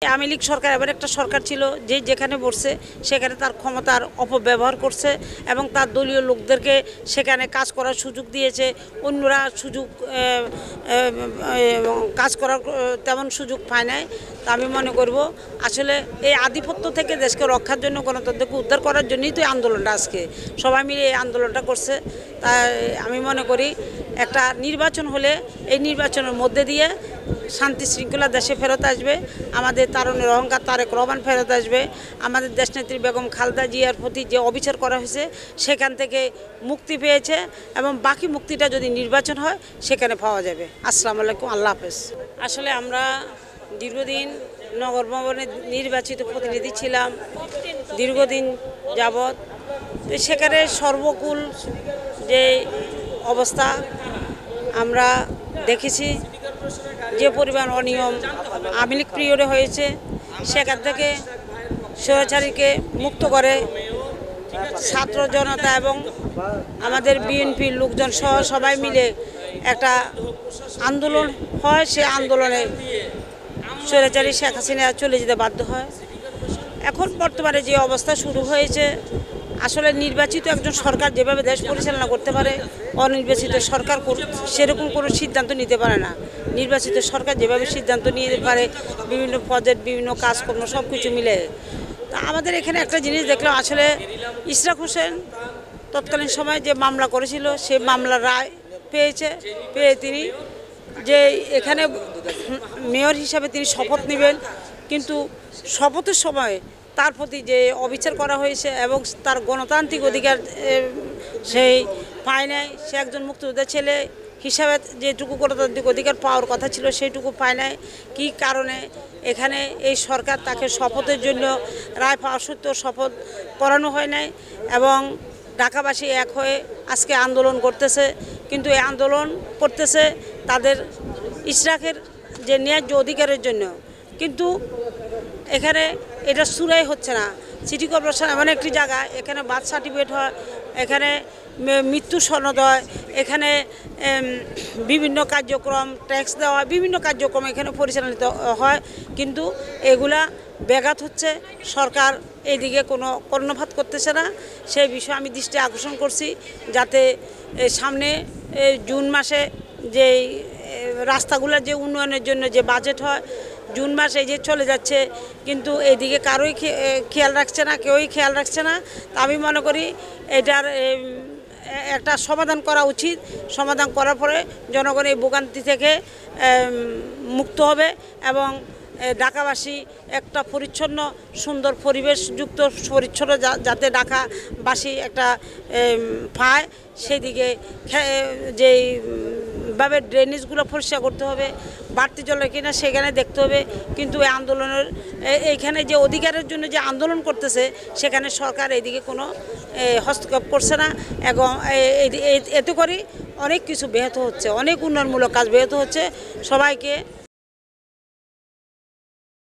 আওয়ামী লীগ সরকার এবার একটা সরকার ছিল যে যেখানে বসছে সেখানে তার ক্ষমতার অপব্যবহার করছে এবং তার দলীয় লোকদেরকে সেখানে কাজ করার সুযোগ দিয়েছে, অন্যরা সুযোগ কাজ করার তেমন সুযোগ পায় নাই। তা আমি মনে করব আসলে এই আধিপত্য থেকে দেশকে রক্ষার জন্য, গণতন্ত্রকে উদ্ধার করার জন্যই তো এই আন্দোলনটা, আজকে সবাই মিলে এই আন্দোলনটা করছে। তাই আমি মনে করি একটা নির্বাচন হলে এই নির্বাচনের মধ্যে দিয়ে শান্তি শৃঙ্খলা দেশে ফেরত আসবে, আমাদের তারুণের অহংকার তারেক রহমান ফেরত আসবে, আমাদের দেশনেত্রী বেগম খালেদা জিয়ার প্রতি যে অবিচার করা হয়েছে সেখান থেকে মুক্তি পেয়েছে এবং বাকি মুক্তিটা যদি নির্বাচন হয় সেখানে পাওয়া যাবে। আসসালামু আলাইকুম, আল্লাহ হাফেজ। আসলে আমরা দীর্ঘদিন নগর ভবনে নির্বাচিত প্রতিনিধি ছিলাম, দীর্ঘদিন যাবৎ। তো সেখানে সর্বকুল যে অবস্থা আমরা দেখেছি, যে পরিমাণ অনিয়ম আওয়ামী লীগ পিরিয়ডে হয়েছে, সেখান থেকে স্বৈরাচারীকে মুক্ত করে ছাত্র জনতা এবং আমাদের বিএনপির লোকজন সহ সবাই মিলে একটা আন্দোলন হয়। সে আন্দোলনে স্বৈরাচারী শেখ হাসিনা চলে যেতে বাধ্য হয়। এখন বর্তমানে যে অবস্থা শুরু হয়েছে, আসলে নির্বাচিত একজন সরকার যেভাবে দেশ পরিচালনা করতে পারে, অনির্বাচিত সরকার সেরকম কোনো সিদ্ধান্ত নিতে পারে না। নির্বাচিত সরকার যেভাবে সিদ্ধান্ত নিতে পারে, বিভিন্ন প্রজেক্ট, বিভিন্ন কাজকর্ম সব কিছু মিলে। তা আমাদের এখানে একটা জিনিস দেখলাম, আসলে ইশরাক হোসেন তৎকালীন সময় যে মামলা করেছিল, সে মামলার রায় পেয়ে তিনি যে এখানে মেয়র হিসাবে তিনি শপথ নেবেন, কিন্তু শপথের সময় তার প্রতি যে অবিচার করা হয়েছে এবং তার গণতান্ত্রিক অধিকার সেই পায় নাই। সে একজন মুক্তিযোদ্ধার ছেলে হিসাবে যেটুকু গণতান্ত্রিক অধিকার পাওয়ার কথা ছিল সেইটুকু পায় নাই। কী কারণে এখানে এই সরকার তাকে শপথের জন্য রায় পাওয়া সত্ত্বেও শপথ করানো হয় নাই এবং ঢাকাবাসী এক হয়ে আজকে আন্দোলন করতেছে। কিন্তু এই আন্দোলন করতেছে তাদের ইশরাকের যে ন্যায্য অধিকারের জন্য, কিন্তু এখানে এটা সুরাই হচ্ছে না। সিটি কর্পোরেশন এমন একটি জায়গা, এখানে বার্থ সার্টিফিকেট হয়, এখানে মৃত্যু সনদ হয়, এখানে বিভিন্ন কার্যক্রম ট্যাক্স দেওয়া হয়, বিভিন্ন কার্যক্রম এখানে পরিচালিত হয়, কিন্তু এগুলা ব্যাঘাত হচ্ছে। সরকার এইদিকে কোনো কর্ণপাত করতেছে না। সেই বিষয়ে আমি দৃষ্টি আকর্ষণ করছি, যাতে সামনে জুন মাসে যে রাস্তাগুলোর যে উন্নয়নের জন্য যে বাজেট হয়, জুন মাস এই যে চলে যাচ্ছে, কিন্তু এইদিকে কারোই খেয়াল রাখছে না, কেউই খেয়াল রাখছে না। তা আমি মনে করি এটার একটা সমাধান করা উচিত। সমাধান করার পরে জনগণ এই ভোগান্তি থেকে মুক্ত হবে এবং ঢাকাবাসী একটা পরিচ্ছন্ন সুন্দর পরিবেশযুক্ত পরিচ্ছন্ন যাতে ঢাকাবাসী একটা পায়, সেদিকে যেইভাবে ড্রেনেজগুলো পরিষ্কার করতে হবে, বাড়তি জলের কিনা সেখানে দেখতে হবে। কিন্তু এই আন্দোলনের এইখানে যে অধিকারের জন্য যে আন্দোলন করতেছে, সেখানে সরকার এইদিকে কোনো হস্তক্ষেপ করছে না এবং এতে করে অনেক কিছু ব্যাহত হচ্ছে, অনেক উন্নয়নমূলক কাজ ব্যাহত হচ্ছে। সবাইকে